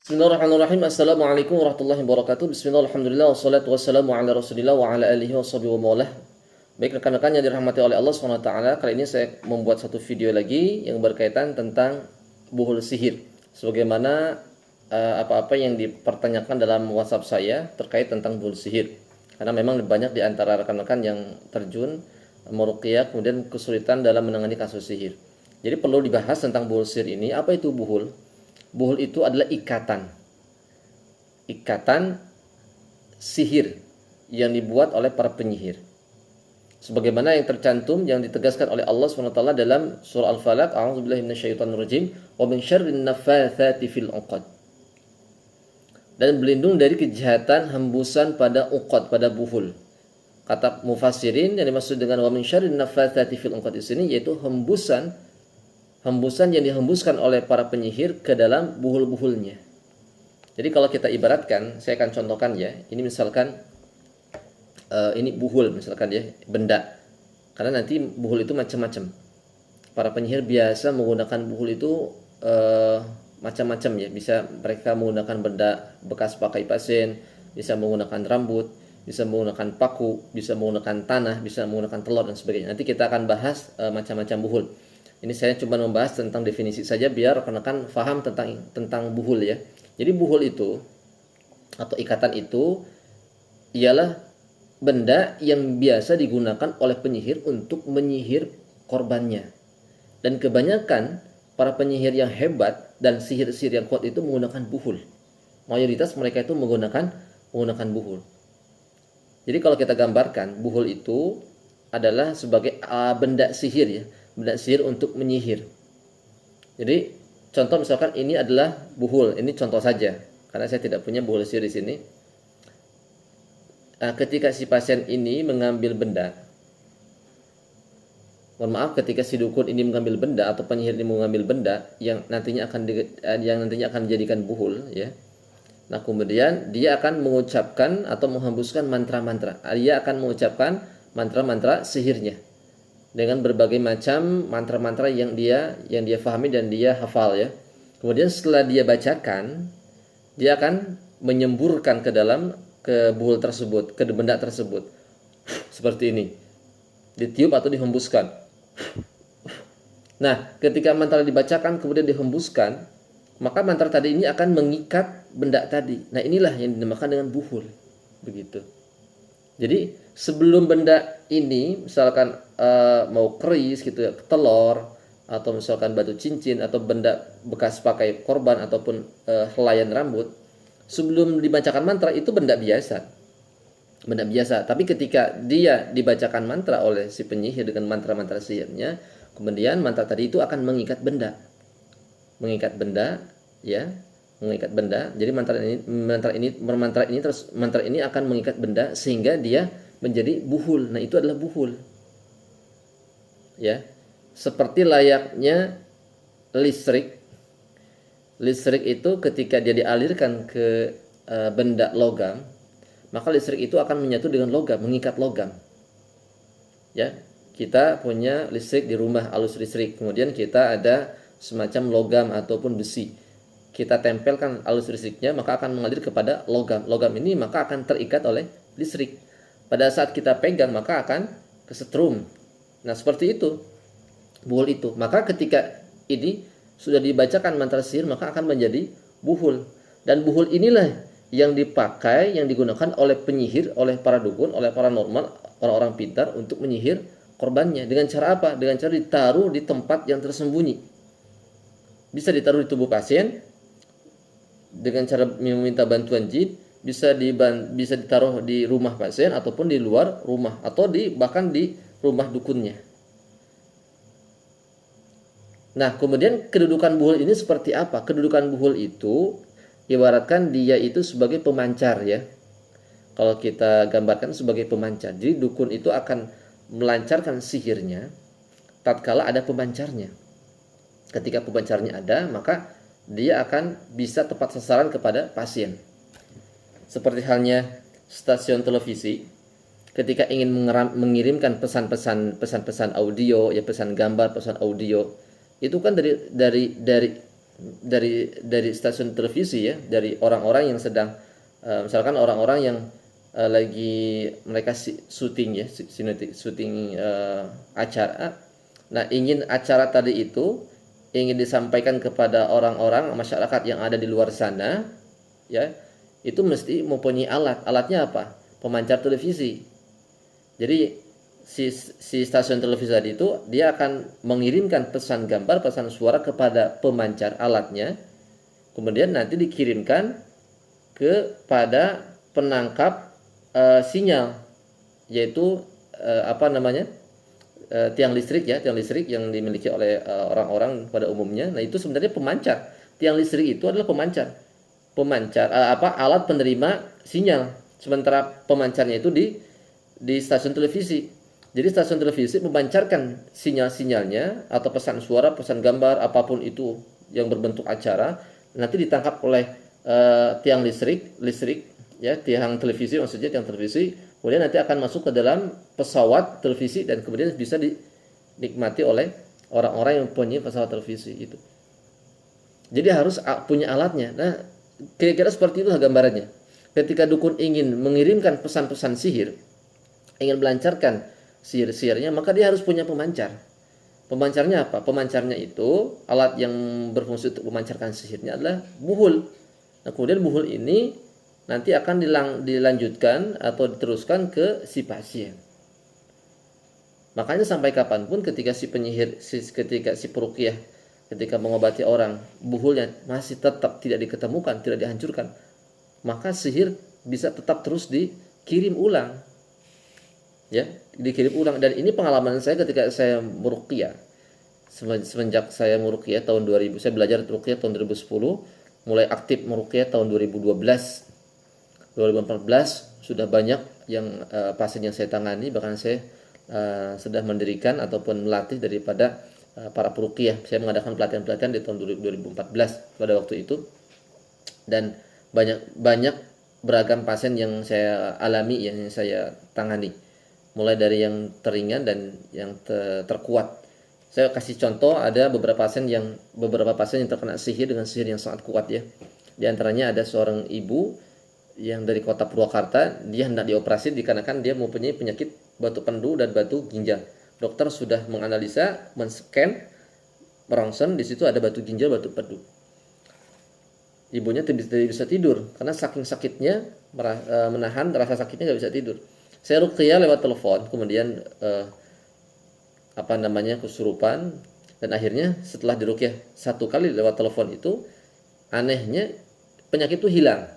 Bismillahirrahmanirrahim. Assalamualaikum warahmatullahi wabarakatuh. Bismillah, alhamdulillah, wassalatu wassalamu ala rasulillah wa ala alihi wa sahbihi wa maulah. Baik rekan-rekan yang dirahmati oleh Allah SWT, kali ini saya membuat satu video lagi yang berkaitan tentang buhul sihir. Sebagaimana apa-apa yang dipertanyakan dalam WhatsApp saya terkait tentang buhul sihir. Karena memang banyak di antara rekan-rekan yang terjun meruqyah kemudian kesulitan dalam menangani kasus sihir. Jadi perlu dibahas tentang buhul sihir ini. Apa itu buhul? Buhul itu adalah ikatan sihir yang dibuat oleh para penyihir. Sebagaimana yang tercantum yang ditegaskan oleh Allah SWT dalam surah Al-Falaq, a'udzubillahi minasyaitonirrajim, wa min syarrin naffatsati fil 'uqad. Dan berlindung dari kejahatan hembusan pada uqad, pada buhul. Kata mufassirin yang dimaksud dengan wa min syarrin naffatsati fil 'uqad di sini yaitu hembusan yang dihembuskan oleh para penyihir ke dalam buhul-buhulnya. Jadi kalau kita ibaratkan, saya akan contohkan ya. Ini misalkan ini buhul misalkan ya, benda. Karena nanti buhul itu macam-macam. Para penyihir biasa menggunakan buhul itu macam-macam ya. Bisa mereka menggunakan benda bekas pakai pasien, bisa menggunakan rambut, bisa menggunakan paku, bisa menggunakan tanah, bisa menggunakan telur dan sebagainya. Nanti kita akan bahas macam-macam buhul. Ini saya cuma membahas tentang definisi saja biar rekan-rekan paham tentang buhul ya. Jadi buhul itu atau ikatan itu ialah benda yang biasa digunakan oleh penyihir untuk menyihir korbannya. Dan kebanyakan para penyihir yang hebat dan sihir-sihir yang kuat itu menggunakan buhul. Mayoritas mereka itu menggunakan buhul. Jadi kalau kita gambarkan, buhul itu adalah sebagai benda sihir ya. Benda sihir untuk menyihir. Jadi contoh misalkan ini adalah buhul, ini contoh saja karena saya tidak punya buhul sihir di sini. Ketika si pasien ini mengambil benda, ketika si dukun ini mengambil benda atau penyihir ini mengambil benda yang nantinya akan dijadikan buhul, ya. Nah kemudian dia akan mengucapkan atau menghembuskan mantra-mantra. Dia akan mengucapkan mantra-mantra sihirnya dengan berbagai macam mantra-mantra yang dia fahami dan dia hafal ya. Kemudian setelah dia bacakan, dia akan menyemburkan ke buhul tersebut, ke benda tersebut. Seperti ini. Ditiup atau dihembuskan. Nah, ketika mantra dibacakan kemudian dihembuskan, maka mantra tadi ini akan mengikat benda tadi. Nah, inilah yang dinamakan dengan buhul. Begitu. Jadi sebelum benda ini misalkan mau keris gitu ya, telur atau misalkan batu cincin atau benda bekas pakai korban ataupun helaian rambut, sebelum dibacakan mantra itu benda biasa. Tapi ketika dia dibacakan mantra oleh si penyihir dengan mantra-mantra sihirnya, kemudian mantra tadi itu akan mengikat benda. Jadi mantra ini akan mengikat benda sehingga dia menjadi buhul. Nah, itu adalah buhul. Ya. Seperti layaknya listrik. Listrik itu ketika dia dialirkan ke benda logam, maka listrik itu akan menyatu dengan logam, mengikat logam. Ya. Kita punya listrik di rumah, arus listrik. Kemudian kita ada semacam logam ataupun besi. Kita tempelkan arus listriknya, maka akan mengalir kepada logam. Logam ini maka akan terikat oleh listrik. Pada saat kita pegang maka akan kesetrum. Nah, seperti itu buhul itu. Maka ketika ini sudah dibacakan mantra sihir maka akan menjadi buhul. Dan buhul inilah yang dipakai, yang digunakan oleh penyihir, oleh para dukun, oleh paranormal, orang-orang pintar untuk menyihir korbannya. Dengan cara apa? Dengan cara ditaruh di tempat yang tersembunyi. Bisa ditaruh di tubuh pasien dengan cara meminta bantuan jin, bisa ditaruh di rumah pasien ataupun di luar rumah atau bahkan di rumah dukunnya. Nah, kemudian kedudukan buhul ini seperti apa? Kedudukan buhul itu ibaratkan dia itu sebagai pemancar ya. Kalau kita gambarkan sebagai pemancar. Jadi dukun itu akan melancarkan sihirnya tatkala ada pemancarnya. Ketika pemancarnya ada, maka dia akan bisa tepat sasaran kepada pasien. Seperti halnya stasiun televisi, ketika ingin mengirimkan pesan-pesan audio, ya pesan gambar, pesan audio, itu kan dari dari stasiun televisi ya, dari orang-orang yang sedang misalkan orang-orang yang lagi mereka syuting ya, syuting acara. Nah, ingin acara tadi itu ingin disampaikan kepada orang-orang masyarakat yang ada di luar sana ya, itu mesti mempunyai alat. Alatnya apa? Pemancar televisi. Jadi si stasiun televisi tadi itu dia akan mengirimkan pesan gambar, pesan suara kepada pemancar alatnya. Kemudian nanti dikirimkan kepada penangkap sinyal, yaitu apa namanya? Tiang listrik ya, tiang listrik yang dimiliki oleh orang-orang pada umumnya. Nah, itu sebenarnya pemancar. Tiang listrik itu adalah pemancar. Pemancar alat penerima sinyal. Sementara pemancarnya itu di stasiun televisi. Jadi stasiun televisi memancarkan sinyal-sinyalnya atau pesan suara, pesan gambar, apapun itu yang berbentuk acara, nanti ditangkap oleh tiang listrik ya, tiang televisi maksudnya, tiang televisi. Kemudian nanti akan masuk ke dalam pesawat televisi dan kemudian bisa dinikmati oleh orang-orang yang punya pesawat televisi itu. Jadi harus punya alatnya. Nah, kira-kira seperti itu gambarannya. Ketika dukun ingin mengirimkan pesan-pesan sihir, ingin melancarkan sihir-sihirnya, maka dia harus punya pemancar. Pemancarnya apa? Pemancarnya itu, alat yang berfungsi untuk memancarkan sihirnya adalah buhul. Nah, kemudian buhul ini nanti akan dilanjutkan atau diteruskan ke si pasien. Makanya sampai kapanpun ketika si penyihir, ketika si peruqyah, ketika mengobati orang, buhulnya masih tetap tidak diketemukan, tidak dihancurkan, maka sihir bisa tetap terus dikirim ulang. Ya, dikirim ulang. Dan ini pengalaman saya ketika saya meruqyah. Semenjak saya meruqyah tahun 2000, saya belajar meruqyah tahun 2010, mulai aktif meruqyah tahun 2012. 2014 sudah banyak yang pasien yang saya tangani, bahkan saya sudah mendirikan ataupun melatih daripada para peruqyah. Saya mengadakan pelatihan-pelatihan di tahun 2014 pada waktu itu, dan banyak beragam pasien yang saya alami, yang saya tangani, mulai dari yang teringan dan yang terkuat. Saya kasih contoh, ada beberapa pasien yang terkena sihir dengan sihir yang sangat kuat ya. Di antaranya ada seorang ibu yang dari kota Purwakarta, dia hendak dioperasi dikarenakan dia mempunyai penyakit batu pendu dan batu ginjal. Dokter sudah menganalisa, men-scan, merongsen, di situ ada batu ginjal, batu pendu. Ibunya tidak bisa tidur karena saking sakitnya, menahan rasa sakitnya, nggak bisa tidur. Saya ruqyah lewat telepon, kemudian kesurupan, dan akhirnya setelah diruqyah 1 kali lewat telepon itu, anehnya penyakit itu hilang.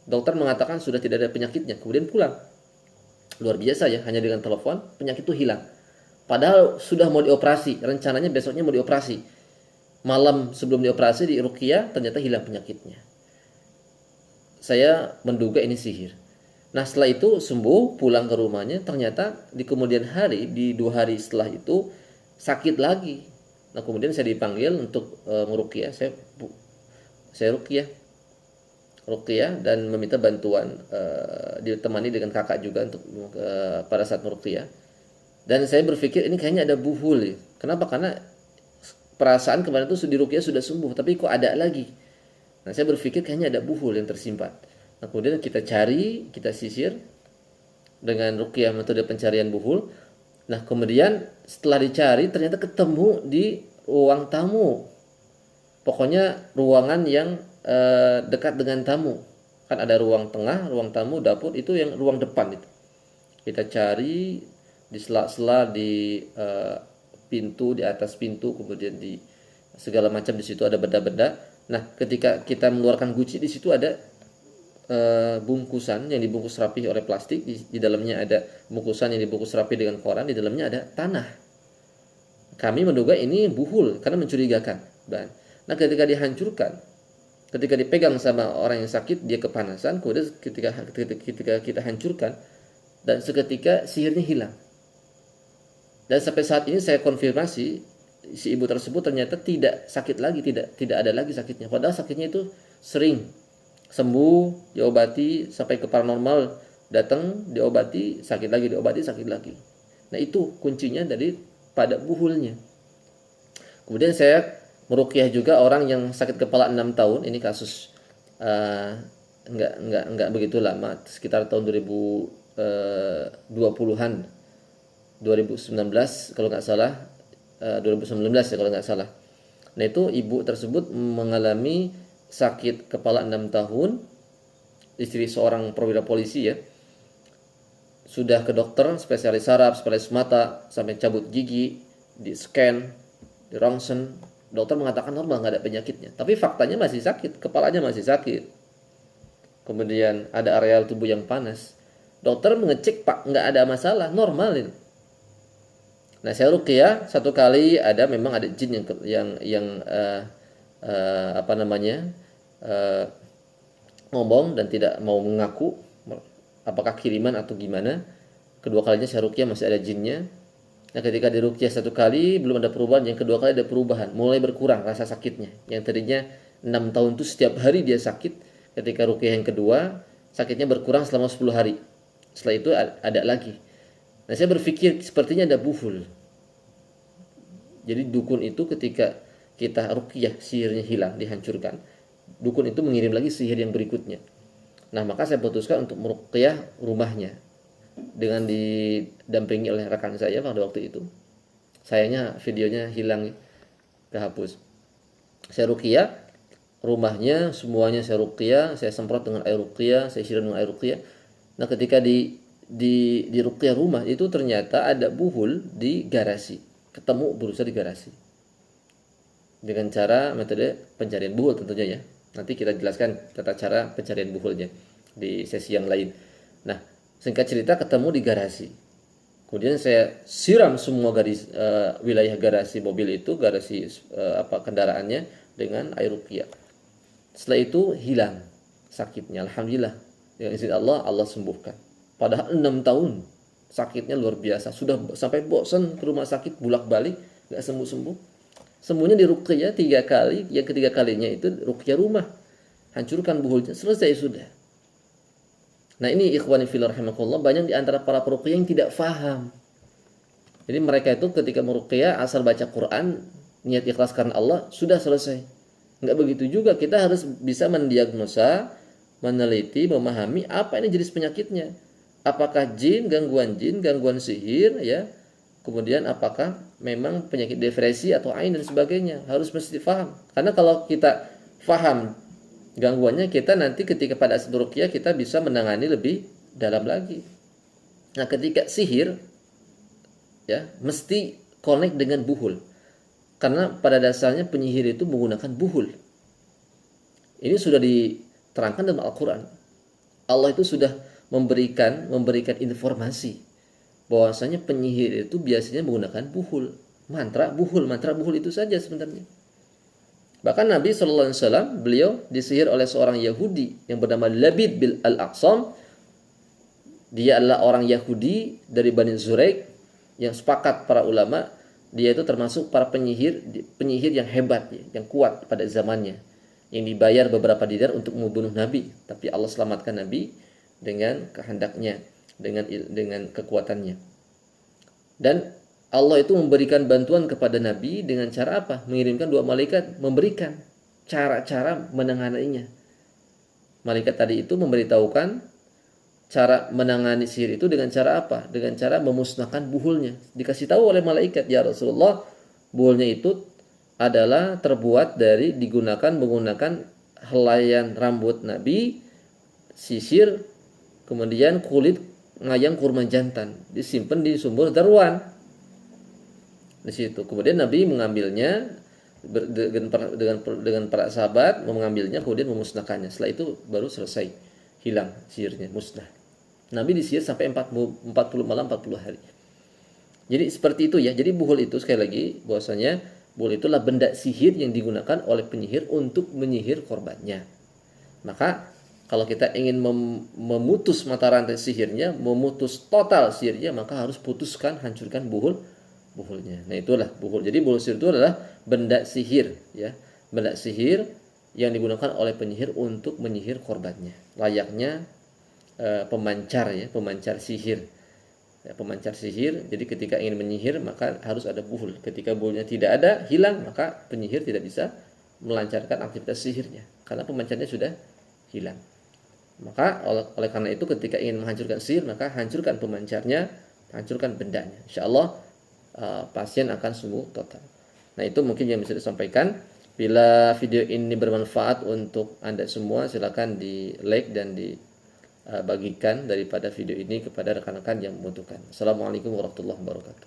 Dokter mengatakan sudah tidak ada penyakitnya, kemudian pulang. Luar biasa ya, hanya dengan telepon penyakit itu hilang. Padahal sudah mau dioperasi, rencananya besoknya mau dioperasi. Malam sebelum dioperasi di ruqyah ternyata hilang penyakitnya. Saya menduga ini sihir. Nah, setelah itu sembuh, pulang ke rumahnya, ternyata di kemudian hari, di 2 hari setelah itu sakit lagi. Nah, kemudian saya dipanggil untuk meruqyah. Saya ruqyah dan meminta bantuan, ditemani dengan kakak juga untuk pada saat meruqyah. Dan saya berpikir ini kayaknya ada buhul ya. Kenapa? Karena perasaan kemarin itu di ruqyah sudah sembuh, tapi kok ada lagi. Nah, saya berpikir kayaknya ada buhul yang tersimpan. Nah, kemudian kita cari, kita sisir dengan ruqyah, metode pencarian buhul. Nah, kemudian setelah dicari ternyata ketemu di ruang tamu. Pokoknya ruangan yang dekat dengan tamu. Kan ada ruang tengah, ruang tamu, dapur, itu yang ruang depan itu. Kita cari di sela-sela, di pintu, di atas pintu, kemudian di segala macam, di situ ada benda-benda. Nah, ketika kita mengeluarkan guci, di situ ada bungkusan yang dibungkus rapi oleh plastik, di dalamnya ada bungkusan yang dibungkus rapi dengan koran, di dalamnya ada tanah. Kami menduga ini buhul karena mencurigakan. Nah, ketika dihancurkan, ketika dipegang sama orang yang sakit, dia kepanasan, kemudian ketika kita hancurkan, dan seketika sihirnya hilang. Dan sampai saat ini saya konfirmasi, si ibu tersebut ternyata tidak sakit lagi, tidak ada lagi sakitnya. Padahal sakitnya itu sering, sembuh, diobati, sampai ke paranormal datang, diobati, sakit lagi, diobati, sakit lagi. Nah, itu kuncinya pada buhulnya. Kemudian saya Meruqyah juga orang yang sakit kepala 6 tahun, ini kasus enggak begitu lama, sekitar tahun 2020-an, 2019 kalau nggak salah, 2019 ya kalau nggak salah. Nah itu ibu tersebut mengalami sakit kepala 6 tahun, istri seorang perwira polisi ya, sudah ke dokter, spesialis saraf, spesialis mata, sampai cabut gigi, di scan, di rongsen, dokter mengatakan normal, nggak ada penyakitnya. Tapi faktanya masih sakit, kepalanya masih sakit. Kemudian ada areal tubuh yang panas. Dokter mengecek, Pak, nggak ada masalah, normal ini. Nah, saya ruqyah satu kali ada memang ada jin yang apa namanya ngomong dan tidak mau mengaku apakah kiriman atau gimana. Kedua kalinya saya ruqyah masih ada jinnya. Nah, ketika diruqyah satu kali belum ada perubahan, yang kedua kali ada perubahan, mulai berkurang rasa sakitnya. Yang tadinya 6 tahun itu setiap hari dia sakit, ketika ruqyah yang kedua sakitnya berkurang selama 10 hari. Setelah itu ada lagi. Nah, saya berpikir sepertinya ada buhul. Jadi dukun itu ketika kita ruqyah sihirnya hilang, dihancurkan, dukun itu mengirim lagi sihir yang berikutnya. Nah, maka saya putuskan untuk meruqyah rumahnya dengan didampingi oleh rekan saya pada waktu itu. Sayangnya videonya hilang, kehapus. Saya ruqyah rumahnya, semuanya saya ruqyah, saya semprot dengan air ruqyah, saya siram dengan air ruqyah. Nah, ketika di ruqyah rumah itu ternyata ada buhul di garasi. Ketemu berusaha di garasi. Dengan cara metode pencarian buhul tentunya ya. Nanti kita jelaskan tata cara pencarian buhulnya di sesi yang lain. Nah, singkat cerita ketemu di garasi. Kemudian saya siram semua wilayah garasi mobil itu, garasi kendaraannya dengan air ruqyah. Setelah itu hilang sakitnya, alhamdulillah. Dengan izin Allah, Allah sembuhkan. Padahal 6 tahun sakitnya luar biasa, sudah sampai bosan ke rumah sakit bolak-balik, nggak sembuh-sembuh. Semuanya di ruqyah 3 kali, yang ketiga kalinya itu ruqyah rumah, hancurkan buhulnya, selesai sudah. Nah ini ikhwani fillah rahimakumullah, banyak di antara para peruqyah yang tidak faham. Jadi mereka itu ketika meruqyah asal baca Quran, niat ikhlas karena Allah, sudah selesai. Nggak begitu juga, kita harus bisa mendiagnosa, meneliti, memahami apa ini jenis penyakitnya. Apakah jin, gangguan sihir ya. Kemudian apakah memang penyakit depresi atau ain dan sebagainya. Harus mesti paham. Karena kalau kita paham gangguannya, kita nanti ketika pada saat ruqyah kita bisa menangani lebih dalam lagi. Nah, ketika sihir ya, mesti connect dengan buhul. Karena pada dasarnya penyihir itu menggunakan buhul. Ini sudah diterangkan dalam Al-Qur'an. Allah itu sudah memberikan informasi bahwasanya penyihir itu biasanya menggunakan buhul, mantra buhul itu saja sebenarnya. Bahkan Nabi SAW beliau disihir oleh seorang Yahudi yang bernama Labid bin Al-Aqsam. Dia adalah orang Yahudi dari Bani Zuraik yang sepakat para ulama dia itu termasuk para penyihir yang hebat, yang kuat pada zamannya, yang dibayar beberapa dinar untuk membunuh Nabi, tapi Allah selamatkan Nabi dengan kehendaknya, dengan kekuatannya. Dan Allah itu memberikan bantuan kepada Nabi dengan cara apa? Mengirimkan 2 malaikat memberikan cara-cara menanganinya. Malaikat tadi itu memberitahukan cara menangani sihir itu dengan cara apa? Dengan cara memusnahkan buhulnya. Dikasih tahu oleh malaikat, ya Rasulullah, buhulnya itu adalah terbuat dari menggunakan helaian rambut Nabi, sisir, kemudian kulit ngayang kurma jantan, disimpan di sumur Darwan. Di situ. Kemudian Nabi mengambilnya dengan para sahabat, mengambilnya kemudian memusnahkannya. Setelah itu baru selesai, hilang sihirnya, musnah. Nabi disihir sampai 40 malam 40 hari. Jadi seperti itu ya. Jadi buhul itu sekali lagi bahwasanya buhul itulah benda sihir yang digunakan oleh penyihir untuk menyihir korbannya. Maka kalau kita ingin memutus mata rantai sihirnya, memutus total sihirnya, maka harus putuskan, hancurkan buhulnya. Nah itulah buhul. Jadi buhul sihir itu adalah benda sihir ya, benda sihir yang digunakan oleh penyihir untuk menyihir korbannya. Layaknya pemancar ya, pemancar sihir. ya, pemancar sihir. Jadi ketika ingin menyihir maka harus ada buhul. Ketika buhulnya tidak ada, hilang, maka penyihir tidak bisa melancarkan aktivitas sihirnya karena pemancarnya sudah hilang. Maka oleh karena itu ketika ingin menghancurkan sihir maka hancurkan pemancarnya, hancurkan bendanya. Insyaallah pasien akan sembuh total. Nah, itu mungkin yang bisa disampaikan. Bila video ini bermanfaat untuk Anda semua, silakan di like dan dibagikan daripada video ini kepada rekan-rekan yang membutuhkan. Assalamualaikum warahmatullahi wabarakatuh.